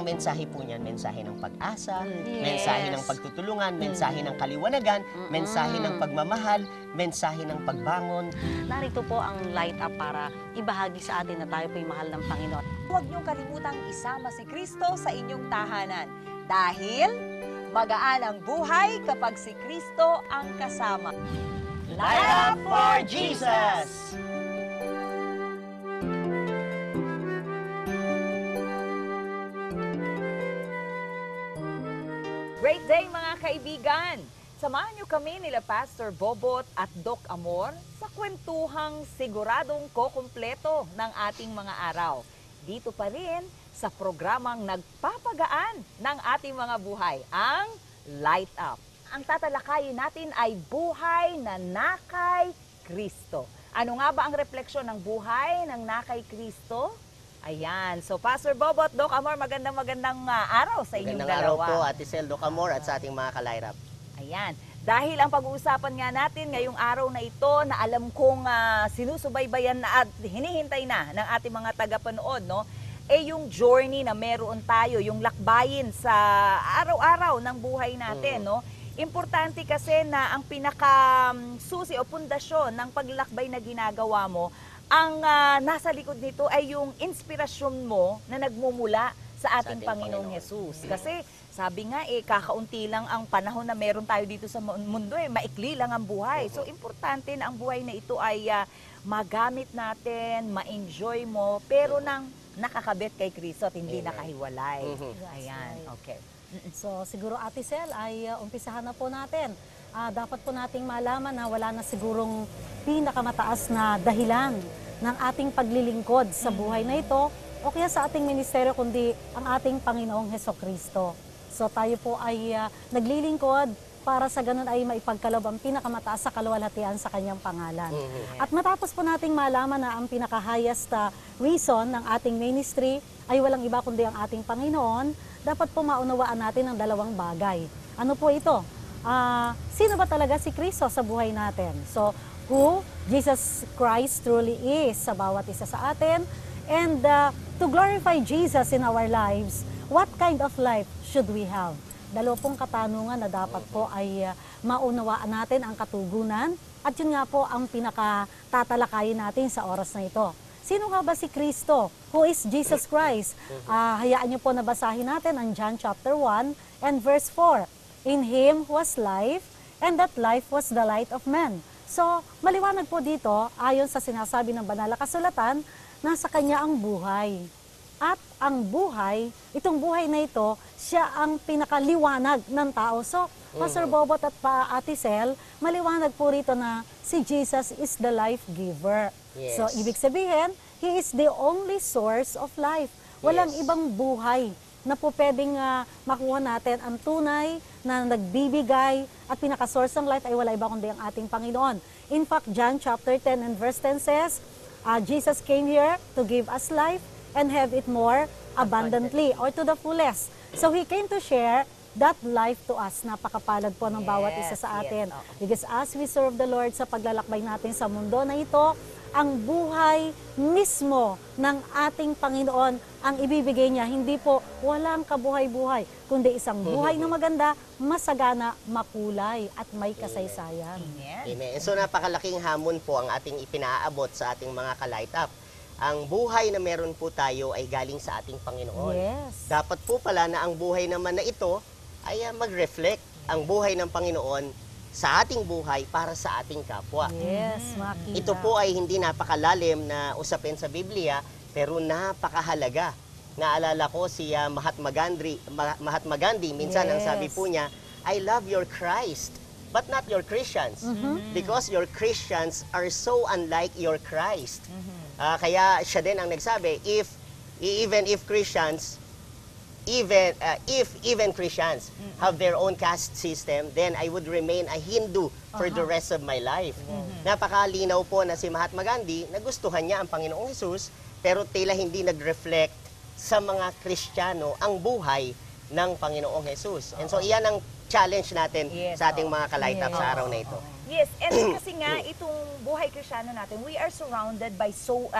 mensahe po niyan, mensahe ng pag-asa, Yes. mensahe ng pagtutulungan, mensahe ng kaliwanagan, mensahe ng pagmamahal, mensahe ng pagbangon. Narito po ang light up para ibahagi sa atin na tayo po'y mahal ng Panginoon. Huwag niyong kalimutang isama si Kristo sa inyong tahanan dahil magaan ang buhay kapag si Kristo ang kasama. Light up for Jesus! Great day mga kaibigan! Samahan niyo kami nila Pastor Bobot at Doc Amor sa kwentuhang siguradong kokumpleto ng ating mga araw. Dito pa rin sa programang nagpapagaan ng ating mga buhay, ang Light Up. Ang tatalakayin natin ay buhay na nakay Kristo. Ano nga ba ang refleksyon ng buhay ng nakay Kristo? Ayan. So, Pastor Bobot, Doc Amor, magandang araw sa inyong Magandang araw dalawa. po, Ate Sel, Doc Amor, at sa ating mga kalayrap. Ayan. Dahil ang pag-uusapan nga natin ngayong araw na ito na alam kong sinusubaybayan na at hinihintay na ng ating mga tagapanood, no? Eh yung journey na meron tayo, yung lakbayin sa araw-araw ng buhay natin, no? Importante kasi na ang pinaka-susi o pundasyon ng paglalakbay na ginagawa mo, ang nasa likod nito ay yung inspirasyon mo na nagmumula sa ating Panginoong Hesus. Kasi sabi nga kakaunti lang ang panahon na meron tayo dito sa mundo, maikli lang ang buhay. So importante na ang buhay na ito ay magamit natin, ma-enjoy mo, pero nang nakakabit kay Kristo at hindi nakahiwalay. Ayan, okay. So siguro Ate Sel ay umpisahan na po natin. Dapat po nating malaman na wala na sigurong pinakamataas na dahilan ng ating paglilingkod sa buhay na ito o kaya sa ating ministeryo kundi ang ating Panginoong Hesukristo. So tayo po ay naglilingkod para sa ganun ay maipagkaloob ang pinakamataas sa kaluwalhatian sa kanyang pangalan. At matapos po nating malaman na ang pinaka-highest reason ng ating ministry ay walang iba kundi ang ating Panginoon, dapat po maunawaan natin ang dalawang bagay. Ano po ito? Sino ba talaga si Kristo sa buhay natin? So, who Jesus Christ truly is sa bawat isa sa atin. And to glorify Jesus in our lives, what kind of life should we have? Dalawa pong katanungan na dapat po ay maunawaan natin ang katugunan. At yun nga po ang pinakatatalakayin natin sa oras na ito. Sino nga ba si Kristo? Who is Jesus Christ? Hayaan niyo po na basahin natin ang John chapter 1 and verse 4. In Him was life, and that life was the light of men. So, maliwanag po dito, ayon sa sinasabi ng banal na kasulatan, nasa Kanya ang buhay. At ang buhay, itong buhay na ito, siya ang pinakaliwanag ng tao. So, Pastor Bobot at Ate Sel, maliwanag po rito na si Jesus is the life giver. Yes. So, ibig sabihin, He is the only source of life. Walang ibang buhay na po pwedeng makuha natin. Ang tunay na nagbibigay at pinaka-source ng life ay wala iba kundi ang ating Panginoon. In fact, John chapter 10 and verse 10 says, Jesus came here to give us life and have it more abundantly or to the fullest. So He came to share that life to us. Napakapalad po ng bawat isa sa atin. Because as we serve the Lord sa paglalakbay natin sa mundo na ito, ang buhay mismo ng ating Panginoon ang ibibigay niya. Hindi po walang kabuhay-buhay, kundi isang buhay na maganda, masagana, makulay, at may kasaysayan. Amen. So napakalaking hamon po ang ating ipinaabot sa ating mga ka-light up. Ang buhay na meron po tayo ay galing sa ating Panginoon. Yes. Dapat po pala na ang buhay naman na ito ay mag-reflect ang buhay ng Panginoon sa ating buhay para sa ating kapwa. Yes, makita. Ito po ay hindi napakalalim na usapin sa Biblia, pero napakahalaga. Naalala ko si Mahatma Gandhi, minsan ang sabi po niya, I love your Christ, but not your Christians. Because your Christians are so unlike your Christ. Kaya siya din ang nagsabi, even Christians have their own caste system, then I would remain a Hindu for the rest of my life. Napakalinaw po na si Mahatma Gandhi, nagustuhan niya ang Panginoong Hesus, pero tila hindi nag-reflect sa mga Kristiyano ang buhay ng Panginoong Hesus. And so iyan ang challenge natin sa ating mga ka-light up sa araw na ito. Yes, and kasi nga itong buhay Kristiyano natin, we are surrounded by so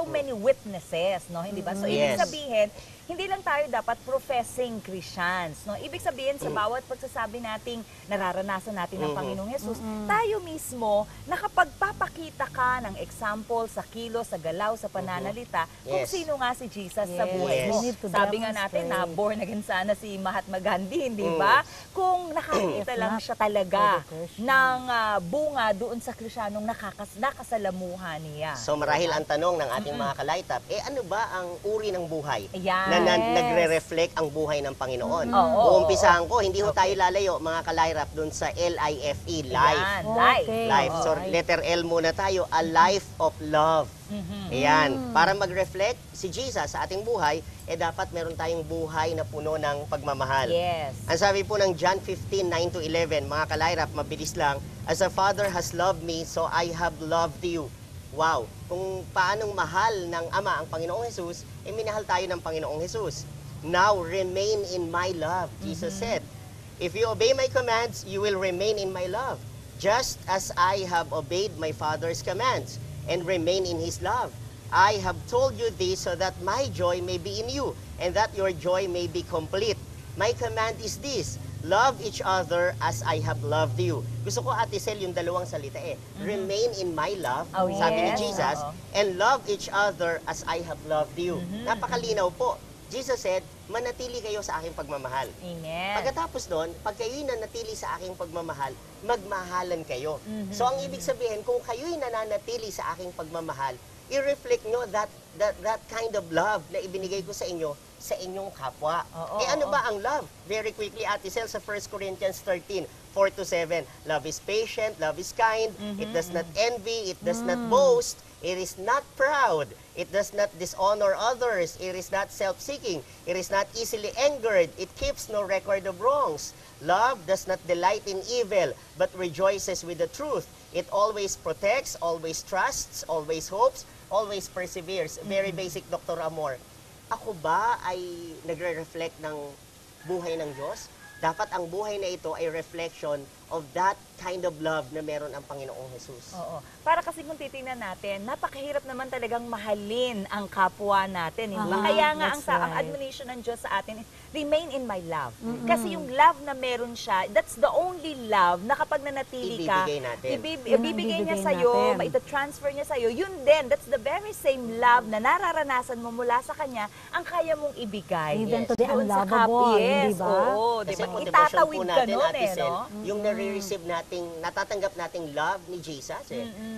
many witnesses, no? Hindi ba? So ibig Yes. sabihin, hindi lang tayo dapat professing Christians, no? Ibig sabihin sa bawat pagsasabi nating nararanasan natin ng Panginoong Hesus, tayo mismo nakapagpapakita ka ng example sa kilos, sa galaw, sa pananalita, kung Yes. sino nga si Jesus sa buhay Yes. mo. We need to Sabi nga natin na demonstrate. born again sana si Mahatma Gandhi, hindi ba? Kung nakakita If lang not siya talaga for the Christian. ng bunga doon sa Krisyanong nakasalamuhan niya. So marahil ang tanong ng ating mga kalaitap, ano ba ang uri ng buhay Ayan. na Yes. nagre-reflect ang buhay ng Panginoon? Oo, Uumpisahan ko, hindi ho tayo lalayo mga kalairap doon sa LIFE, life. Ayan, life. Okay. Life. So Alright. letter L muna tayo, a life of love. Ayan. Para mag-reflect si Jesus sa ating buhay, dapat meron tayong buhay na puno ng pagmamahal. Yes. Ang sabi po ng John 15:9-11, mga kalairap, mabilis lang, as a Father has loved me, so I have loved you. Wow! Kung paanong mahal ng Ama ang Panginoong Hesus, minahal tayo ng Panginoong Hesus. Now, remain in my love, Jesus said. If you obey my commands, you will remain in my love, just as I have obeyed my Father's commands and remain in His love. I have told you this so that my joy may be in you and that your joy may be complete. My command is this, love each other as I have loved you. Gusto ko, Ate Sel, yung dalawang salita Remain in my love, Oh, sabi ni yes. Jesus, Oo. and love each other as I have loved you. Napakalinaw po. Jesus said, manatili kayo sa aking pagmamahal. Amen. Pagkatapos nun, pag kayo'y nanatili sa aking pagmamahal, magmahalan kayo. So ang ibig sabihin, kung kayo'y nananatili sa aking pagmamahal, i-reflect nyo that kind of love na ibinigay ko sa inyo sa inyong kapwa. Oo, Ano ba ang love? Very quickly, Ate Sel, sa 1 Corinthians 13:4-7. Love is patient, love is kind, it does not envy, it does not boast, it is not proud, it does not dishonor others, it is not self-seeking, it is not easily angered, it keeps no record of wrongs. Love does not delight in evil, but rejoices with the truth. It always protects, always trusts, always hopes, always perseveres. Very basic, Dr. Amor. Ako ba ay nagre-reflect ng buhay ng Diyos? Dapat ang buhay na ito ay reflection of that kind of love na meron ang Panginoong Jesus. Oo. Para kasi kung titingnan natin, napakahirap naman talagang mahalin ang kapwa natin. Hindi ba? Aha, Kaya nga ang that's right. admonition ng Diyos sa atin is, remain in my love. Kasi yung love na meron siya, that's the only love na kapag nanatili ka, Ibibigay natin. Yun ang ibibigay niya ibibigay sa'yo, natin. maita-transfer niya sa'yo, yun din, that's the very same love na nararanasan mo mula sa Kanya, ang kaya mong ibigay. Even to the Doon sa unlovable, yes, hindi ba? oo, di Kasi ba? po, devotion Itatawid po ka natin, nun Ate eh, Sel, no? yung nare-receive nating, natatanggap nating love ni Jesus,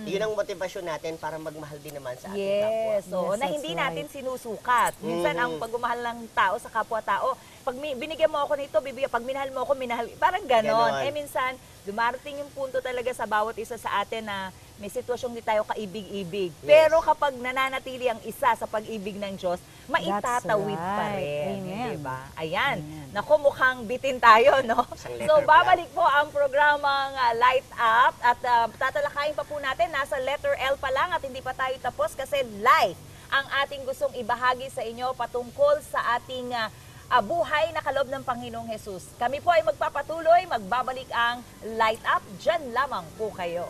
yun ang motivasyon natin para magmahal din naman sa ating Yes, kapwa. oo, Yes, na that's hindi right. natin sinusukat. Minsan ang pagmamahal ng tao sa kapwa-tao, pag binigyan mo ako nito, pag minahal mo ako, minahal, parang ganon. Ganon. Minsan, dumarating yung punto talaga sa bawat isa sa atin na may sitwasyong di tayo kaibig-ibig. Pero kapag nananatili ang isa sa pag-ibig ng Diyos, maitatawid pa right. rin. Amen. Diba? Ayan. Amen. Naku, mukhang bitin tayo, no? Isang letter So, B. babalik po ang programang Light Up at tatalakayin pa po natin, nasa letter L pa lang at hindi pa tayo tapos kasi life ang ating gustong ibahagi sa inyo patungkol sa ating buhay na kaloob ng Panginoong Hesus. Kami po ay magpapatuloy, magbabalik ang Light Up. Diyan lamang po kayo.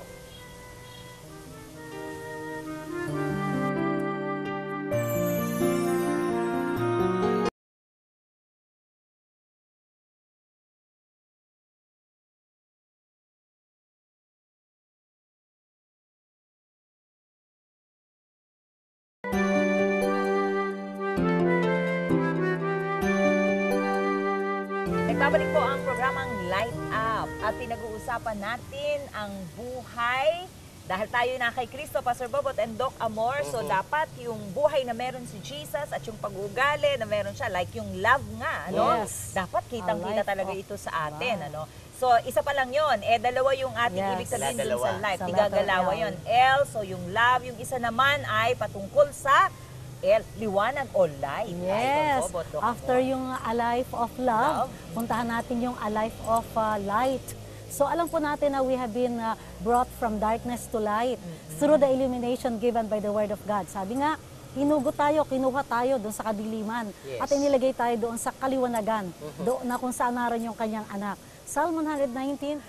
Nagbabalik po ang programang Light Up at pinag-uusapan natin ang buhay dahil tayo na kay Cristo, Pastor Bobot and Doc Amor. So dapat yung buhay na meron si Jesus at yung pag-uugali na meron siya, like yung love nga, ano? Yes. Dapat kitang-kita A life talaga of ito sa atin, love. ano? So, isa pa lang yon. Dalawa yung ating Yes. ibig sabihin dun Dalawa. sa life. Sa Tigagalawa letter L. yon. L, so yung love. Yung isa naman ay patungkol sa L, liwanag o light. Yes. Ay, Bobot, Doc After Amor. yung A Life of Love, Love. puntahan natin yung A Life of Light. So alam po natin na we have been brought from darkness to light through the illumination given by the Word of God. Sabi nga, hinugot tayo, kinuha tayo doon sa kadiliman Yes. at inilagay tayo doon sa kaliwanagan, doon na kung saan naroon yung kanyang anak. Psalm 119,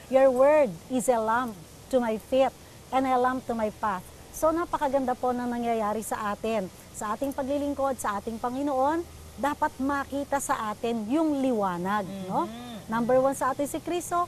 your word is a lamp to my feet and a lamp to my path. So napakaganda po na nangyayari sa atin. Sa ating paglilingkod, sa ating Panginoon, dapat makita sa atin yung liwanag, no? Number 1 sa atin si Kristo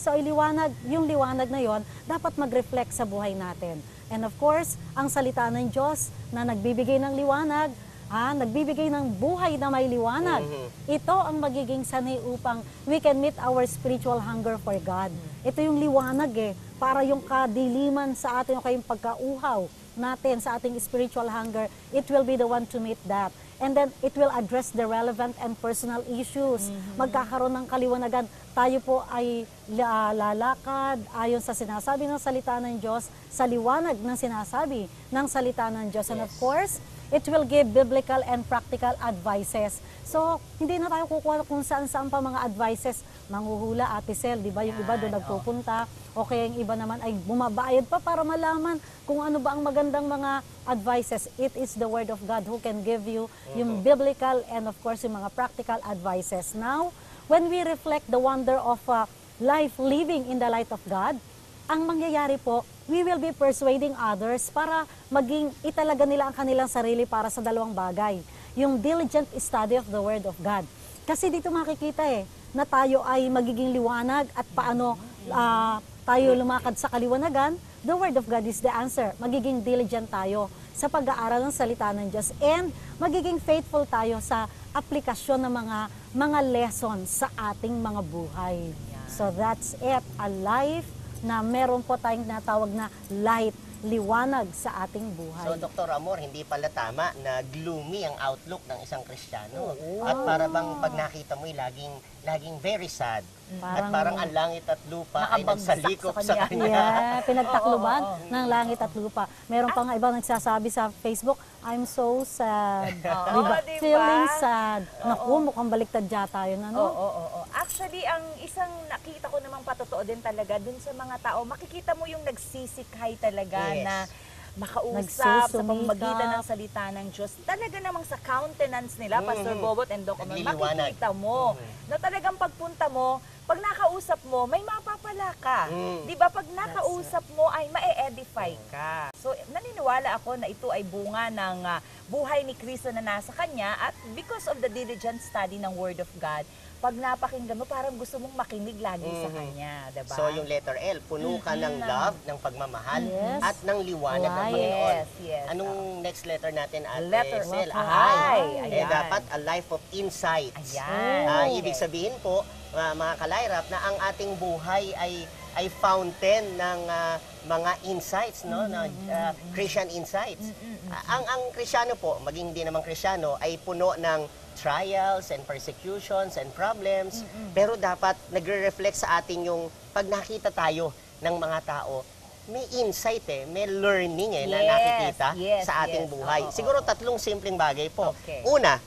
ay liwanag, yung liwanag na yon dapat mag-reflect sa buhay natin. And of course, ang salita ng Diyos na nagbibigay ng liwanag, nagbibigay ng buhay na may liwanag. Ito ang magiging sanay upang we can meet our spiritual hunger for God. Ito yung liwanag para yung kadiliman sa atin o kayong pagkauhaw natin sa ating spiritual hunger, it will be the one to meet that. And then it will address the relevant and personal issues. Magkakaroon ng kaliwanagan. Tayo po ay lalakad ayon sa sinasabi ng salita ng Diyos, sa liwanag ng sinasabi ng salita ng Diyos. And of course, it will give biblical and practical advices. So, hindi na tayo kukuha kung saan-saan pa mga advices. Manghuhula, Ate Sel, di ba? Yung iba doon nagpupunta. O kaya yung iba naman ay bumabayad pa para malaman kung ano ba ang magandang mga advices. It is the Word of God who can give you yung biblical and of course yung mga practical advices. Now, when we reflect the wonder of life living in the light of God, ang mangyayari po, we will be persuading others para maging italaga nila ang kanilang sarili para sa dalawang bagay. Yung diligent study of the Word of God. Kasi dito makikita na tayo ay magiging liwanag at paano tayo lumakad sa kaliwanagan. The Word of God is the answer. Magiging diligent tayo sa pag-aaral ng salita ng Diyos and magiging faithful tayo sa aplikasyon ng mga lessons sa ating mga buhay. So that's it. A life na meron po tayong natawag na light, liwanag sa ating buhay. So, Dr. Amor, hindi pala tama na gloomy ang outlook ng isang Kristiyano. At para bang pag nakita mo, laging very sad. At parang ang langit at lupa ay nagsalikop sa kanya. Yeah, pinagtakluban ng langit at lupa. Meron pa nga ibang nagsasabi sa Facebook, I'm so sad. Diba? Diba? Feeling sad. Naku, mukhang baliktad yata yun. Ano? Actually, ang isang nakita ko namang patotoo din talaga dun sa mga tao, makikita mo yung nagsisikhay talaga na makausap sa pamamagitan ng salita ng Diyos. Talaga namang sa countenance nila, Pastor Bobot and Doc Amor, makikita mo na talagang pagpunta mo, pag nakausap mo, may mapapala ka. Di ba? Pag nakausap mo, ay ma-edify ka. So, naniniwala ako na ito ay bunga ng buhay ni Kristo na nasa Kanya at because of the diligent study ng Word of God, pag napakinggan mo, parang gusto mong makinig lagi sa Kanya, diba? So, yung letter L, puno ka ng love, ng pagmamahal, at ng liwanag ng Panginoon. Yes. Anong next letter natin, Ate Letter Sel? I. Eh, dapat a life of insights. Ayan. Ibig sabihin po, mga kalayrap, na ang ating buhay ay fountain ng mga insights, no? Christian insights. Ang Kristiyano po, maging hindi naman Kristiyano, ay puno ng trials and persecutions and problems, pero dapat nagre-reflect sa atin yung pag nakita tayo ng mga tao, may insight may learning na nakikita sa ating buhay. Siguro tatlong simpleng bagay po. Una,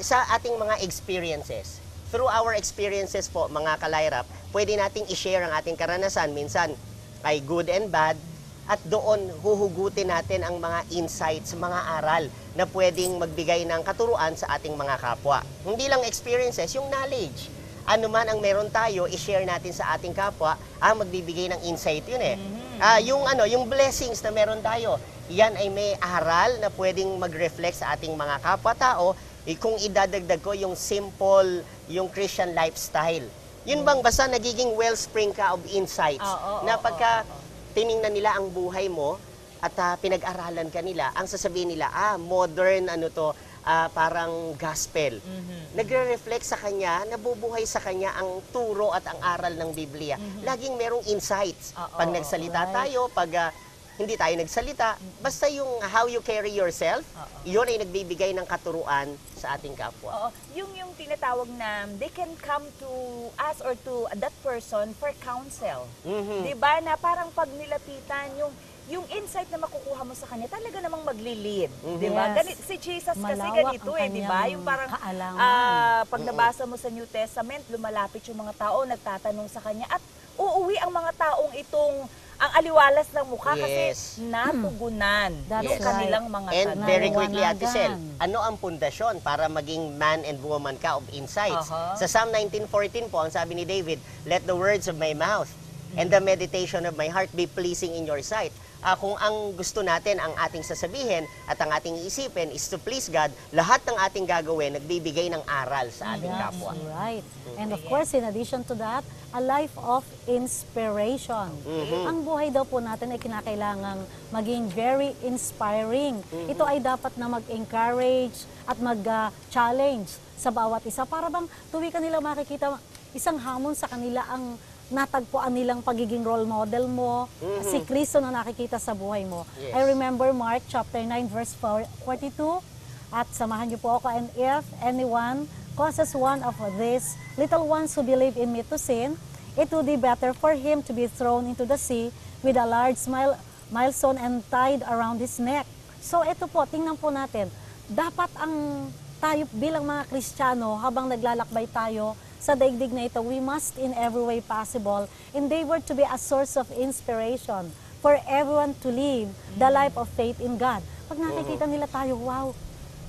sa ating mga experiences. Through our experiences po, mga kalayrap, pwede nating i-share ang ating karanasan. Minsan ay good and bad, at doon huhugutin natin ang mga insights, mga aral na pwedeng magbigay ng katuruan sa ating mga kapwa. Hindi lang experiences, yung knowledge. Ano man ang meron tayo, i-share natin sa ating kapwa, magbibigay ng insight yun yung blessings na meron tayo, yan ay may aral na pwedeng mag-reflect sa ating mga kapwa-tao. Kung idadagdag ko yung simple, yung Christian lifestyle. Yun bang basta nagiging wellspring ka of insights na pagka tiningnan nila ang buhay mo at pinag-aralan ka nila, ang sasabihin nila, modern parang gospel. Nagre-reflect sa kanya, nabubuhay sa kanya ang turo at ang aral ng Biblia. Laging merong insights. Pag nagsalita tayo, pag hindi tayo nagsalita, basta yung how you carry yourself, yun ay nagbibigay ng katuruan sa ating kapwa. Yung tinatawag na they can come to us or to that person for counsel. Diba? Na parang pag nilapitan yung insight na makukuha mo sa kanya, talaga namang magli-lead. Diba? Si Jesus kasi ganito diba? Yung parang pag nabasa mo sa New Testament, lumalapit yung mga tao, nagtatanong sa kanya, at uuwi ang mga taong itong ang aliwalas ng mukha kasi natugunan yung kanilang mga tanong. And very quickly, Ate Sel, ano ang pundasyon para maging man and woman ka of insights? Sa Psalm 19:14 po, ang sabi ni David, let the words of my mouth and the meditation of my heart be pleasing in your sight. Kung ang gusto natin, ang ating sasabihin at ang ating iisipin is to please God, lahat ng ating gagawin nagbibigay ng aral sa ating That's kapwa. right. And of course, in addition to that, a life of inspiration. Ang buhay daw po natin ay kinakailangang maging very inspiring. Ito ay dapat na mag-encourage at mag-challenge sa bawat isa. Para bang tuwi kanila makikita isang hamon sa kanila ang natagpuan nilang pagiging role model mo, si Kristo na nakikita sa buhay mo. Yes. I remember Mark chapter 9 verse 42, at samahan niyo po ako, and if anyone causes one of these little ones who believe in me to sin, it would be better for him to be thrown into the sea with a large millstone and tied around his neck. So ito po, tingnan po natin, dapat ang tayo bilang mga Kristiyano, habang naglalakbay tayo sa daigdig na ito, we must in every way possible endeavor to be a source of inspiration for everyone to live the life of faith in God. Pag nakikita nila tayo, wow,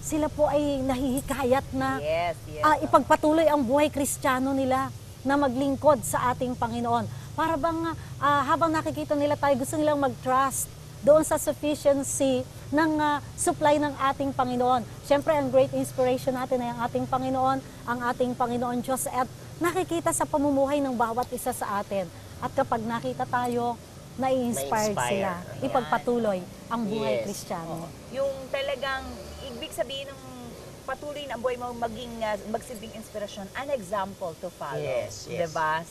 sila po ay nahihikayat na Yes. ipagpatuloy ang buhay Kristiyano nila na maglingkod sa ating Panginoon. Para bang habang nakikita nila tayo, gusto nilang mag-trust doon sa sufficiency ng supply ng ating Panginoon. Siyempre, ang great inspiration natin ay ang ating Panginoon, ang ating Panginoon Diyos, at nakikita sa pamumuhay ng bawat isa sa atin. At kapag nakita tayo, nai-inspired sila. Ipagpatuloy ang buhay Yes. Kristiyano. Yung talagang, ibig sabihin ng patuloy na ang buhay mo magsilbing inspirasyon, an example to follow. Yes, yes. Diba?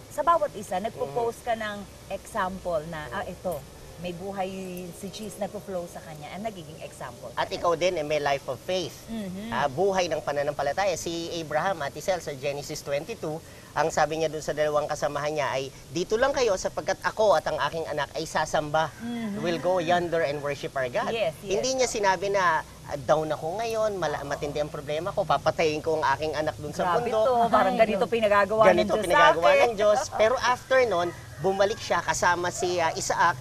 Sa bawat isa, nagpo-post ka ng example na, ito, may buhay si Jesus nagpo-flow sa kanya and nagiging example. At ikaw din may life of faith. Buhay ng pananampalataya. Si Abraham, Ate Sel, sa Genesis 22, ang sabi niya dun sa dalawang kasamahan niya ay, dito lang kayo sapagkat ako at ang aking anak ay sasamba. We'll go yonder and worship our God. Yes, yes. Hindi niya sinabi na, down ako ngayon, matindi ang problema ko, papatayin ko ang aking anak dun sa Grabe bundok. to, parang ganito pinagagawa ng Ganito Diyos pinagagawa sa akin. ng Diyos. Pero after nun, bumalik siya kasama si Isaac,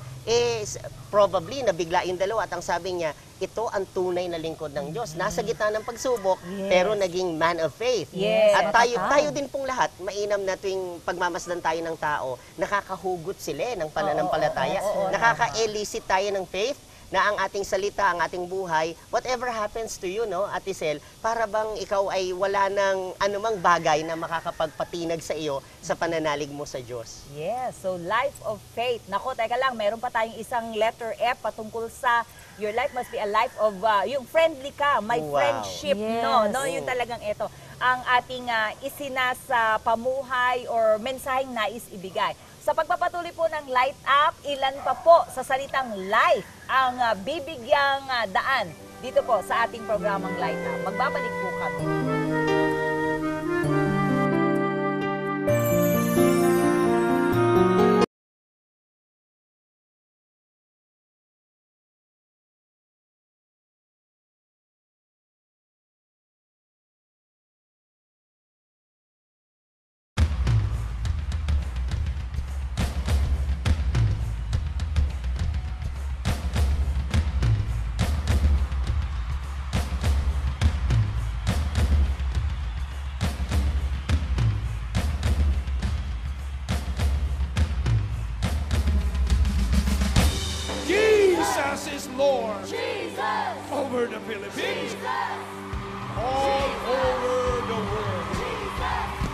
probably nabigla yung dalawa at ang sabi niya, ito ang tunay na lingkod ng Diyos. Nasa gitna ng pagsubok, Yes. pero naging man of faith. Yes. At tayo Totoo. din pong lahat, mainam na tuwing pagmamasdan tayo ng tao, nakakahugot sila ng pananampalataya. Oo, Nakaka-elicit tayo ng faith na ang ating salita, ang ating buhay, whatever happens to you, no, Ate Sel, para bang ikaw ay wala ng anumang bagay na makakapagpatinag sa iyo sa pananalig mo sa Diyos. Yes, so life of faith. Nako, teka lang, meron pa tayong isang letter F patungkol sa your life must be a life of, yung friendly ka, may Wow. friendship, Yes. no, yung talagang ito, ang ating isinasa pamuhay or mensaheng nais ibigay. Sa pagpapatuloy po ng Light Up, ilan pa po sa salitang life ang bibigyang daan dito po sa ating programang Light Up. Magbabalik po kami. Jesus is Lord. Over the Philippines. All over the world.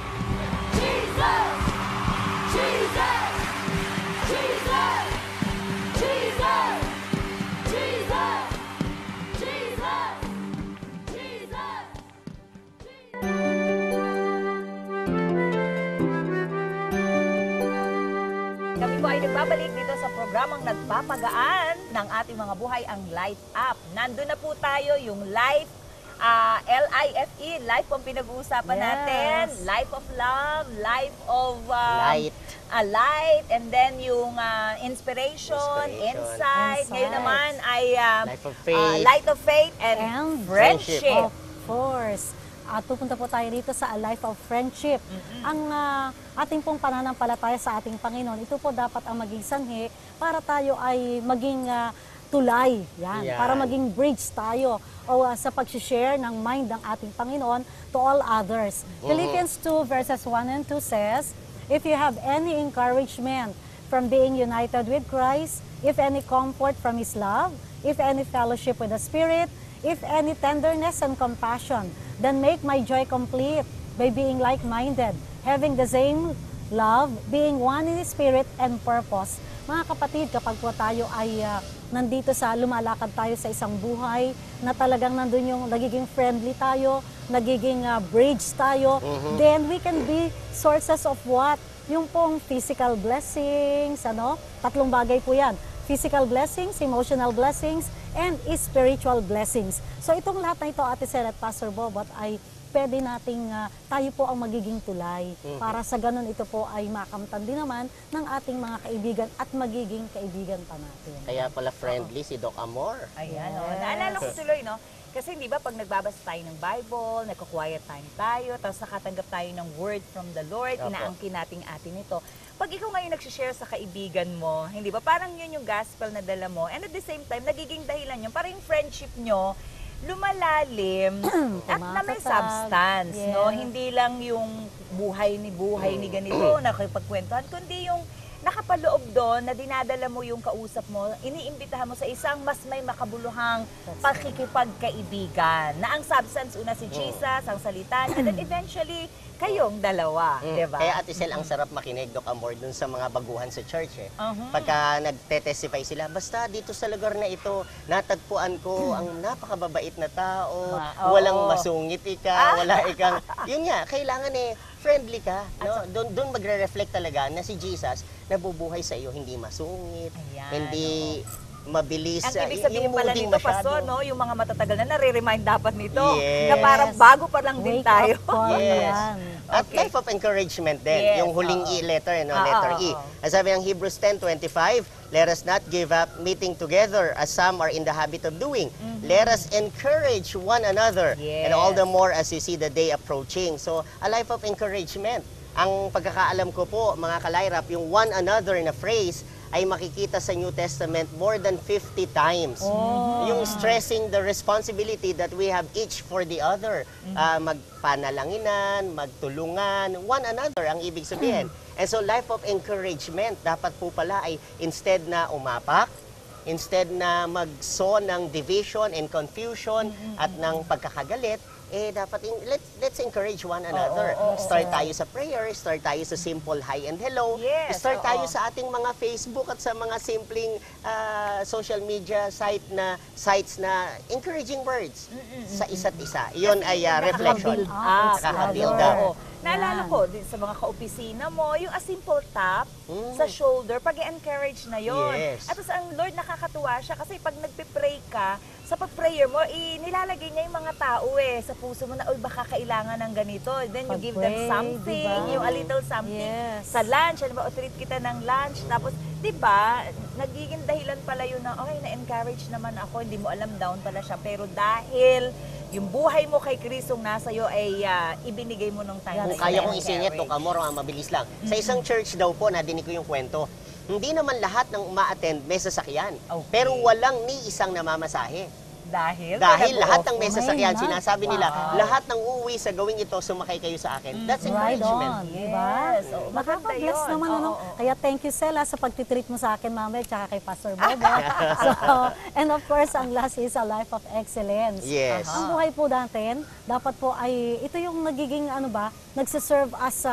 Kami po ay nagbabalik dito sa programang nagpapagaan ng ating mga buhay, ang Light Up. Nandun na po tayo, yung life, L-I-F-E, life ang pinag-uusapan Yes. natin. Life of love, life of Light. light, and then yung inspiration, Inspiration. insight. Ngayon Insight. naman ay Life of faith. light of faith and, And friendship. Of course. At pupunta po tayo dito sa A Life of Friendship. Ang ating pong pananampalataya sa ating Panginoon, ito po dapat ang maging sanhi para tayo ay maging tulay. Yan. Yan. Para maging bridge tayo sa pag-share ng mind ng ating Panginoon to all others. Philippians 2 verses 1 and 2 says, if you have any encouragement from being united with Christ, if any comfort from His love, if any fellowship with the Spirit, if any tenderness and compassion, then make my joy complete by being like-minded, having the same love, being one in spirit and purpose. Mga kapatid, kapag po tayo ay nandito lumalakad tayo sa isang buhay na talagang nandun yung nagiging friendly tayo, nagiging bridge tayo, then we can be sources of what? Yung pong physical blessings, tatlong bagay po yan. Physical blessings, emotional blessings, and spiritual blessings. So itong lahat na ito, Ate Sel at Pastor Bobot, ay pwede nating tayo po ang magiging tulay para sa ganun ito po ay makamtan din naman ng ating mga kaibigan at magiging kaibigan pa natin. Kaya pala friendly si Doc Amor. Ayan, naalala ko tuloy, no? Kasi di ba pag nagbabasa tayo ng Bible, nagko-quiet time tayo, tapos nakatanggap tayo ng word from the Lord, inaangkin nating atin ito. Pag ikaw ngayon nagsishare sa kaibigan mo, hindi ba parang yun yung gospel na dala mo, and at the same time, nagiging dahilan yun, parang yung friendship nyo, lumalalim at na may substance, no? Hindi lang yung buhay ni ganito na nakipagkwentuhan, kundi yung nakapaloob doon na dinadala mo yung kausap mo, iniimbitahan mo sa isang mas may makabuluhang pakikipagkaibigan na ang substance una si Jesus, ang salita niya, then eventually kayong dalawa, di ba? Kaya Ate Sel, ang sarap makinig, Doc Amor, dun sa mga baguhan sa church Pagka nagte-testify sila, basta dito sa lugar na ito, natagpuan ko ang napakababait na tao, walang masungit wala ikang, yun nga, kailangan friendly ka, no? Doon magre-reflect talaga na si Jesus nabubuhay sa iyo, hindi masungit, hindi mabilis. Ang ibig sabihin pala nito, Pastor, no? Yung mga matatagal na nare-remind dapat nito. Yes. Na parang bago pa lang din tayo. Yes. At life of encouragement din, yung huling letter, letter E. As sabi ng Hebrews 10:25, let us not give up meeting together as some are in the habit of doing. Let us encourage one another, and all the more as you see the day approaching. So, a life of encouragement. Ang pagkakaalam ko po, mga kalayrap, yung one another na phrase ay makikita sa New Testament more than 50 times. Yung stressing the responsibility that we have each for the other. Magpanalanginan, magtulungan, one another ang ibig sabihin. And so life of encouragement, dapat po pala ay instead na umapak, instead na mag-sow ng division and confusion at ng pagkakagalit, dapat let's encourage one another. Start tayo sa prayer, start tayo sa simple hi and hello. Start tayo sa ating mga Facebook at sa mga simpleng social media sites na encouraging words sa isa't isa. Iyon ay reflection. Nakaka-build up. Naalala ko din sa mga kaopisina mo, yung a simple tap sa shoulder, pag-encourage na yon. At ang Lord nakakatuwa siya kasi pag nagpe-pray ka, sa pag-prayer mo, nilalagay niya yung mga tao sa puso mo na, baka kailangan ng ganito. Then you give them something, yung a little something. Sa lunch, o treat kita ng lunch. Tapos, di ba, nagiging dahilan pala yun na, okay, na-encourage naman ako, hindi mo alam, down pala siya. Pero dahil yung buhay mo kay Kristong nasa iyo ay ibinigay mo nung time. Kung kaya kong isingit, Doc Amor, mabilis lang. Sa isang church daw po, nadinig ko yung kwento, hindi naman lahat ng uma-attend may sasakyan. Pero walang ni isang namamasahe. Dahil lahat ng may sasakyan, sinasabi nila, lahat ng uuwi sa gawing ito, sumakay kayo sa akin. That's encouragement. Yes. Makaka-bless naman. Kaya thank you, Sela, sa pagtitreat mo sa akin, Mama, at saka kay Pastor Bobo. And of course, ang last is a life of excellence. Yes. Ang buhay po natin, dapat po ay, ito yung nagiging, nagsiserve as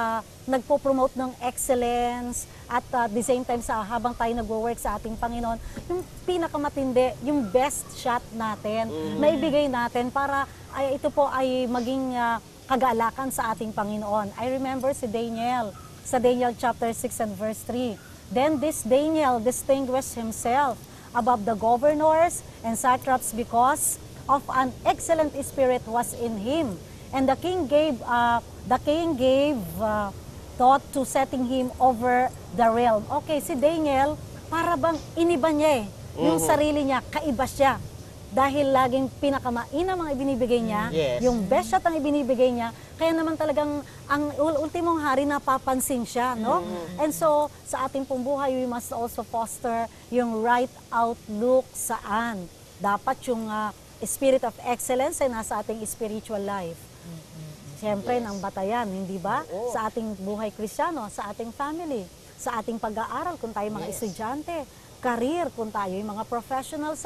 nagpo-promote ng excellence at the same time habang tayo nagwo-work sa ating Panginoon, yung pinakamatindi, yung best shot natin, na ibigay natin para ito po ay maging kagalakan sa ating Panginoon. I remember si Daniel, sa Daniel chapter 6 and verse 3. Then this Daniel distinguished himself above the governors and satraps because of an excellent spirit was in him. And the king gave thought to setting him over the realm. Okay, si Daniel, para bang iniba niya yung sarili niya, kaiba siya. Dahil laging pinakamainam ang ibinibigay niya, yung best shot ang ibinibigay niya, kaya naman talagang ang ultimong hari napapansin siya, no? And so, sa ating pong buhay, we must also foster yung right outlook saan. Dapat yung spirit of excellence ay nasa ating spiritual life. Siyempre, Yes. ng batayan, hindi ba? Oo. Sa ating buhay Kristiyano, sa ating family, sa ating pag-aaral kung tayo mga Yes. estudyante, career kung tayo yung mga professionals,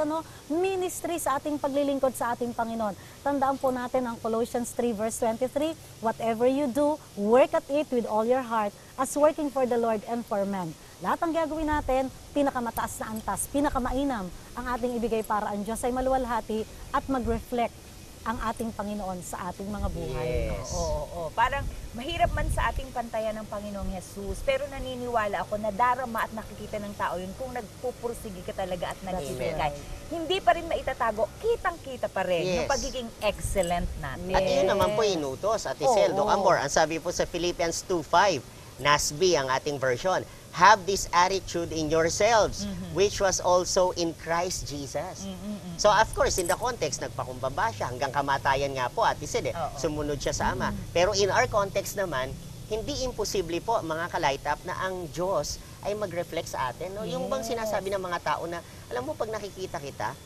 ministry sa ating paglilingkod sa ating Panginoon. Tandaan po natin ang Colossians 3 verse 23, whatever you do, work at it with all your heart as working for the Lord and for men. Lahat ng gagawin natin, pinakamataas na antas, pinakamainam ang ating ibigay para ang Diyos ay maluwalhati at mag-reflect ang ating Panginoon sa ating mga buhay. Yes. Oo. Parang mahirap man sa ating pantayan ng Panginoong Jesus, pero naniniwala ako na darama at nakikita ng tao yun kung nagpupursige ka talaga at nagbibigay. Hindi pa rin maitatago, kitang-kita pa rin yung Yes. pagiging excellent natin. At iyon naman po inutos, Ate Oo. Sel, Doc Amor. Ang sabi po sa Philippians 2:5, NASB ang ating version. Have this attitude in yourselves, which was also in Christ Jesus. So of course, in the context, nagpakumbaba siya hanggang kamatayan nga po, Ate Sel, Oo. sumunod siya sa Ama. Pero in our context naman, hindi imposible po, mga ka-light up, na ang Diyos ay mag-reflect sa atin. No? Yung bang sinasabi ng mga tao na, alam mo, pag nakikita kita,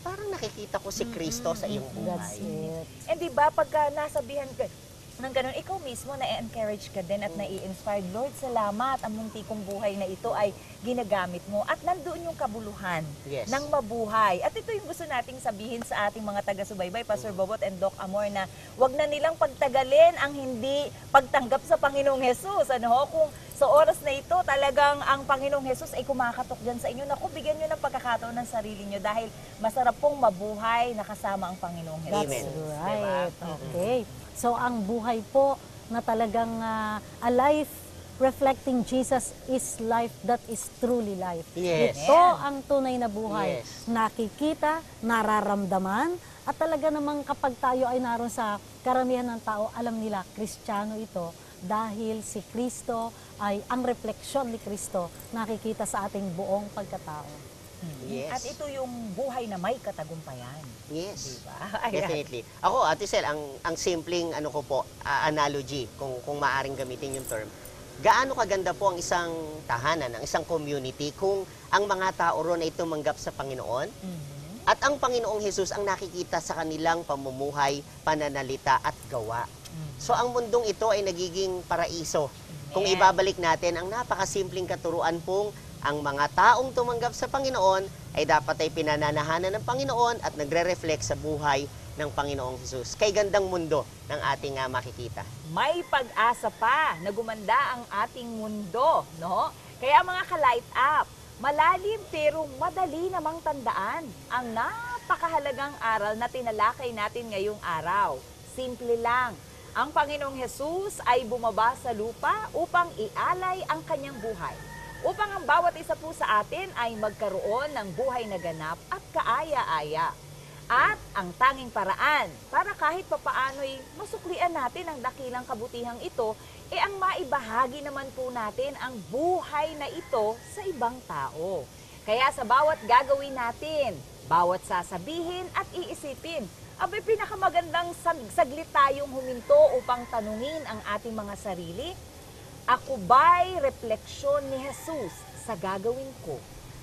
parang nakikita ko si Kristo sa iyong That's buhay. it. And di ba pagka nasabihan ka ng ganun, ikaw mismo na-encourage ka din at nai-inspired. Lord, salamat, ang munti kong buhay na ito ay ginagamit mo. At nandoon yung kabuluhan Yes. ng mabuhay. At ito yung gusto nating sabihin sa ating mga taga-subaybay, Pastor Bobot and Doc Amor, na wag na nilang pagtagalin ang hindi pagtanggap sa Panginoong Jesus. Kung sa oras na ito, talagang ang Panginoong Jesus ay kumakatok dyan sa inyo. Naku, bigyan nyo ng pagkakataon ng sarili nyo dahil masarap pong mabuhay na kasama ang Panginoong Jesus. Amen. Right. Diba? Okay. So ang buhay po na talagang a life reflecting Jesus is life that is truly life. Yes. Ito ang tunay na buhay. Yes. Nakikita, nararamdaman, at talaga namang kapag tayo ay naroon sa karamihan ng tao, alam nila, Kristiyano ito dahil si Kristo ay ang refleksyon ni Kristo nakikita sa ating buong pagkatao. Yes. At ito yung buhay na may katagumpayan. Yes. Diba? Ayan. Definitely. Ako, Ate Sel, ang simpleng analogy, kung maaring gamitin yung term, gaano kaganda po ang isang tahanan, ang isang community kung ang mga tao ron ay tumanggap sa Panginoon at ang Panginoong Jesus ang nakikita sa kanilang pamumuhay, pananalita at gawa. So ang mundong ito ay nagiging paraiso. Kung Yes. ibabalik natin ang napakasimpleng katuruan pong ang mga taong tumanggap sa Panginoon ay dapat ay pinananahanan ng Panginoon at nagre-reflect sa buhay ng Panginoong Jesus. Kay gandang mundo ng ating makikita. May pag-asa pa na gumanda ang ating mundo, no? Kaya mga ka-light up, malalim pero madali namang tandaan ang napakahalagang aral na tinalakay natin ngayong araw. Simple lang, ang Panginoong Jesus ay bumaba sa lupa upang ialay ang kanyang buhay. Upang ang bawat isa po sa atin ay magkaroon ng buhay na ganap at kaaya-aya. At ang tanging paraan para kahit papaano'y masuklian natin ang dakilang kabutihang ito, ang maibahagi naman po natin ang buhay na ito sa ibang tao. Kaya sa bawat gagawin natin, bawat sasabihin at iisipin, abay pinakamagandang saglit tayong huminto upang tanungin ang ating mga sarili, ako ba'y refleksyon ni Jesus sa gagawin ko?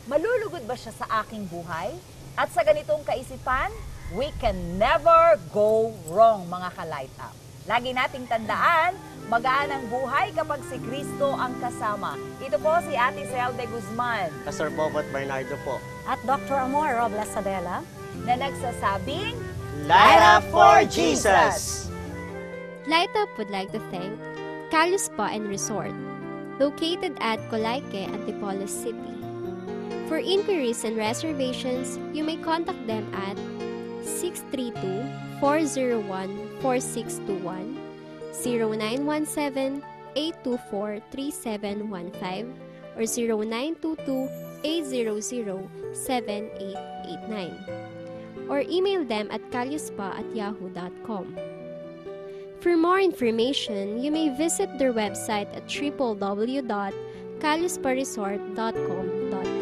Malulugod ba siya sa aking buhay? At sa ganitong kaisipan, we can never go wrong, mga ka-light up. Lagi nating tandaan, magaan ang buhay kapag si Kristo ang kasama. Ito po si Ate Zelbe Guzman Pastor Bobot Bernardo po. At Dr. Amor Robles Sadela, na nagsasabing, Light up for Jesus! Light Up would like to thank Calio Spa and Resort, located at Colayque, Antipolo City. For inquiries and reservations, you may contact them at 632-401-4621, 0917-824-3715, or 0922-800-7889, or email them at caliospa@yahoo.com. For more information, you may visit their website at www.caliosparesort.com.ph.